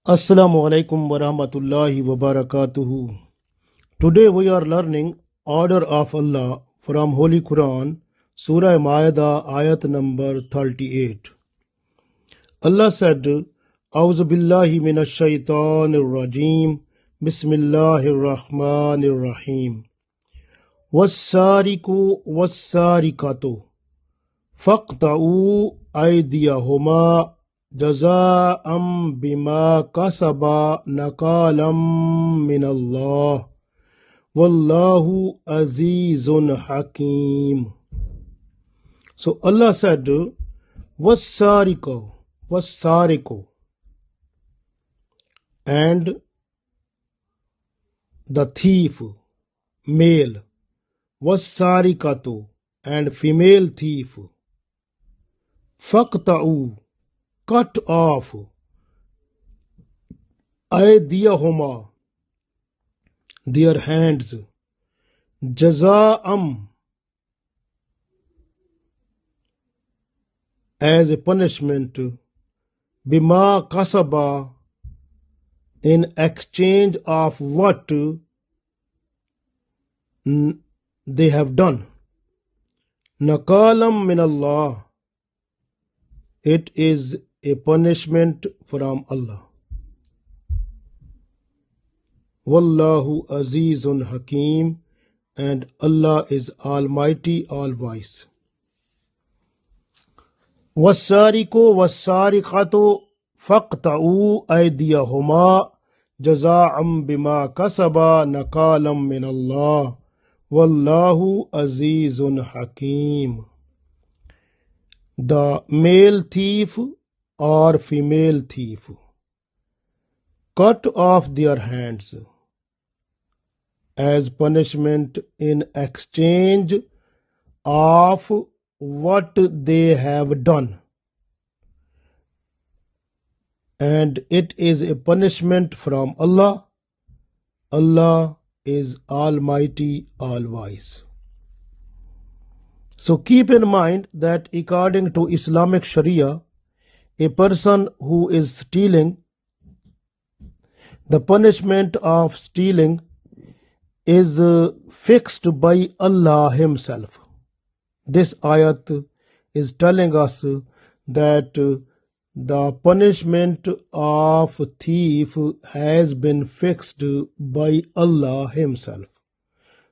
Assalamu alaikum wa rahmatullahi wa barakatuhu. Today we are learning Order of Allah from Holy Quran, Surah Ma'idah, ayat number 38. Allah said, A'udhu billahi minash shaitanir rajim, Bismillahir Rahmanir Rahim. Was-sariku was-sarikatu, faqta'u aydiyahuma Jaza'am bima kasaba nakalam min Allah. Wallahu azizun hakim. So Allah said, was-sariku, and the thief, male, was-sarikatu, and female thief, faqta'u, cut off, aydiyahuma, their hands, jaza'am, as a punishment, bima kasaba, in exchange of what they have done. Nakalam min Allah, it is a punishment from Allah. Wallahu azizun hakim, and Allah is almighty, all-wise. Was-sariku was-sarikatu faqta'u aydiyahuma jaza'am bima kasaba nakalam min Allah. Wallahu azizun hakim. The male thief or female thief, cut off their hands as punishment in exchange of what they have done, and it is a punishment from Allah. Allah is almighty, all-wise. So keep in mind that according to Islamic Sharia, a person who is stealing, the punishment of stealing is fixed by Allah Himself. This ayat is telling us that the punishment of thief has been fixed by Allah Himself.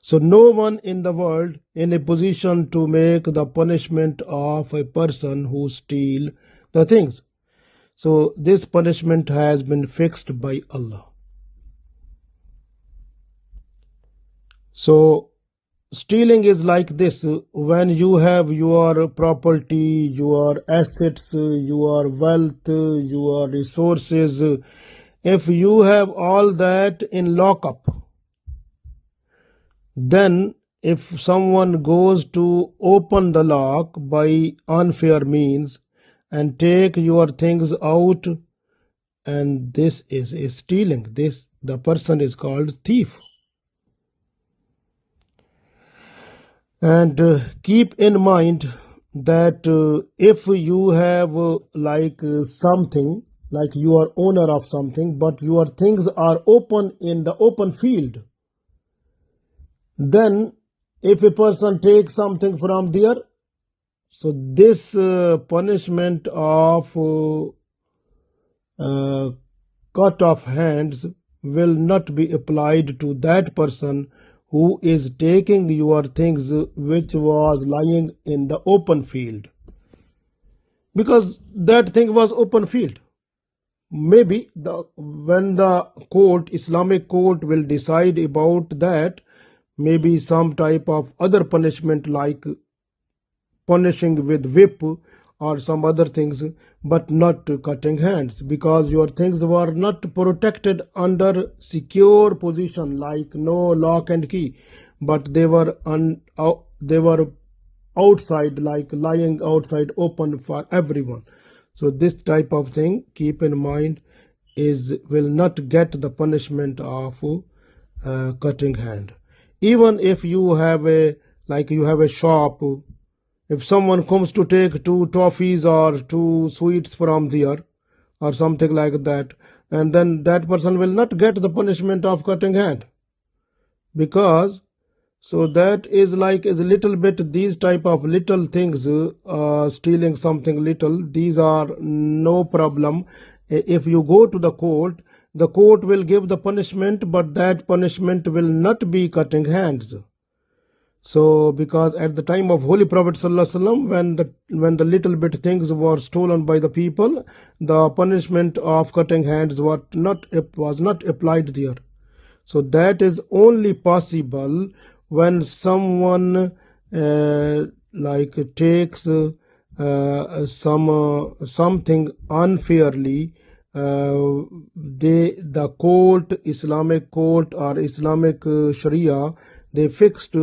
So no one in the world in a position to make the punishment of a person who steals the things. So this punishment has been fixed by Allah. So stealing is like this: when you have your property, your assets, your wealth, your resources, if you have all that in lockup, then if someone goes to open the lock by unfair means and take your things out, and this is a stealing, the person is called thief. And keep in mind that if you have something, like you are owner of something, but your things are open in the open field, then if a person takes something from there, so this punishment of cut off hands will not be applied to that person who is taking your things which was lying in the open field, because that thing was open field. Maybe when the Islamic court will decide about that, maybe some type of other punishment like punishing with whip or some other things, but not cutting hands, because your things were not protected under secure position like no lock and key, but they were outside, like lying outside open for everyone. So this type of thing, keep in mind, will not get the punishment of cutting hand. Even if you have a shop, if someone comes to take 2 toffees or 2 sweets from there or something like that, and then that person will not get the punishment of cutting hand, because so that is like is a little bit these type of little things, stealing something little, these are no problem. If you go to the court will give the punishment, but that punishment will not be cutting hands. So, because at the time of Holy Prophet ﷺ, when the little bit things were stolen by the people, the punishment of cutting hands was not applied there. So that is only possible when someone like takes something unfairly. The court, Islamic court or Islamic Sharia, they fixed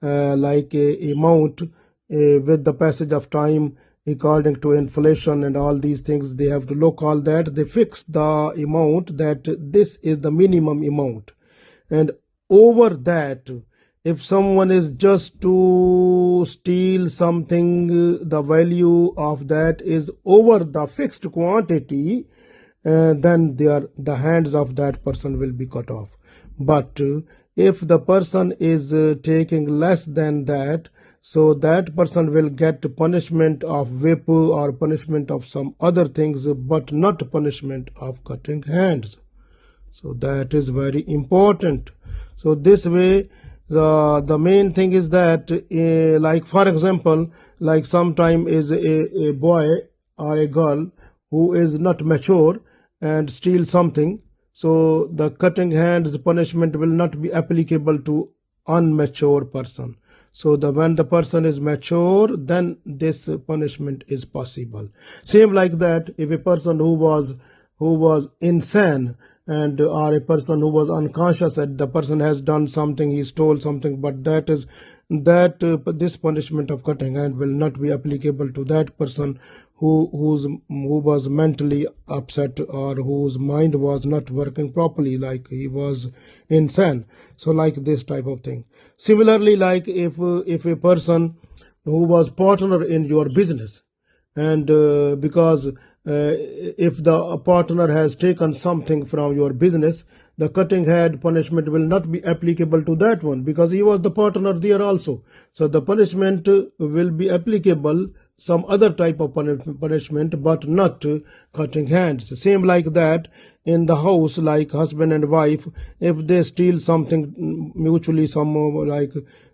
like a amount with the passage of time, according to inflation and all these things. They have to look all that. They fix the amount that this is the minimum amount, and over that, if someone is just to steal something, the value of that is over the fixed quantity, then the hands of that person will be cut off. But if the person is taking less than that, so that person will get punishment of whip or punishment of some other things, but not punishment of cutting hands. So that is very important. So this way, the main thing is that, like for example, like sometime is a boy or a girl who is not mature and steal something, so the cutting hands punishment will not be applicable to unmature person. So when the person is mature, then this punishment is possible. Same like that, if a person who was insane, and or a person who was unconscious, and the person has done something, he stole something, but this punishment of cutting hand will not be applicable to that person who was mentally upset, or whose mind was not working properly, like he was insane. So like this type of thing. Similarly, like if a person who was partner in your business, and because if the partner has taken something from your business, the cutting hand punishment will not be applicable to that one, because he was the partner there also. So the punishment will be applicable some other type of punishment, but not cutting hands. Same like that in the house, like husband and wife, if they steal something mutually, like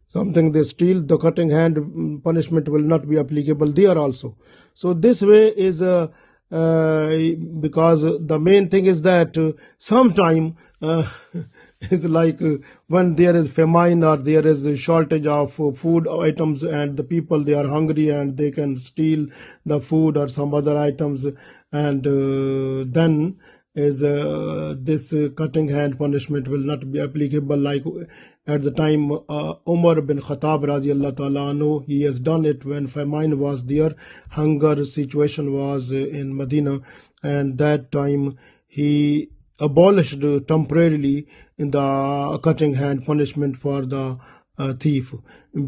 something they steal, the cutting hand punishment will not be applicable there also. So this way is because the main thing is that sometime is like when there is famine, or there is a shortage of food items, and the people, they are hungry and they can steal the food or some other items, and then is this cutting hand punishment will not be applicable. Like at the time Umar bin Khattab radiallahu ta'ala anhu, he has done it when famine was there, hunger situation was in Medina, and that time he abolished temporarily in the cutting hand punishment for the thief,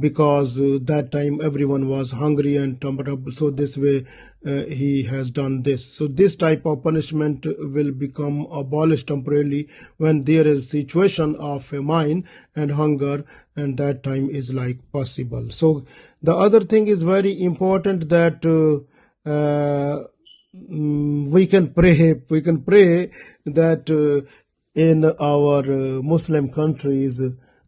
because that time everyone was hungry and troubled. So this way he has done this. So this type of punishment will become abolished temporarily when there is situation of famine and hunger, and that time is like possible. So the other thing is very important, that we can pray that in our Muslim countries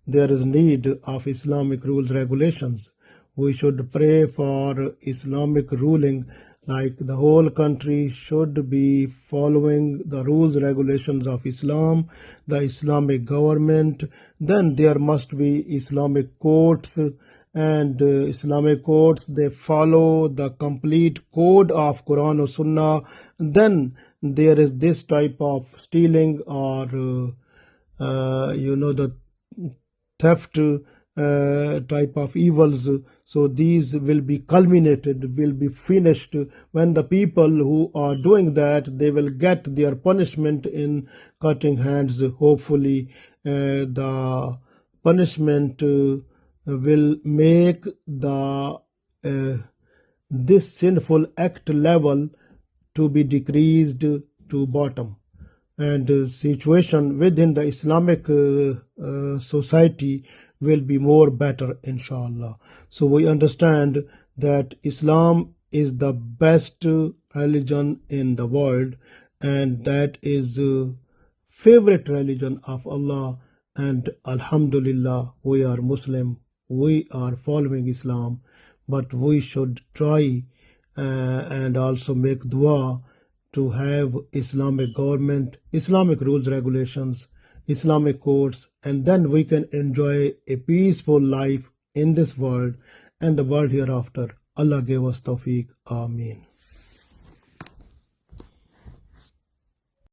there is need of Islamic rules regulations. We should pray for Islamic ruling, like the whole country should be following the rules regulations of Islam, the Islamic government. Then there must be Islamic courts, and Islamic courts, they follow the complete code of Quran or Sunnah. Then there is this type of stealing, or the theft type of evils. So these will be culminated, will be finished when the people who are doing that, they will get their punishment in cutting hands. Hopefully the punishment will make this sinful act level to be decreased to bottom. and situation within the Islamic society will be more better, inshallah. So we understand that Islam is the best religion in the world, and that is favorite religion of Allah. And Alhamdulillah, we are Muslim, we are following Islam, but we should try and also make dua to have Islamic government, Islamic rules, regulations, Islamic courts, and then we can enjoy a peaceful life in this world and the world hereafter. Allah give us tawfiq. Ameen.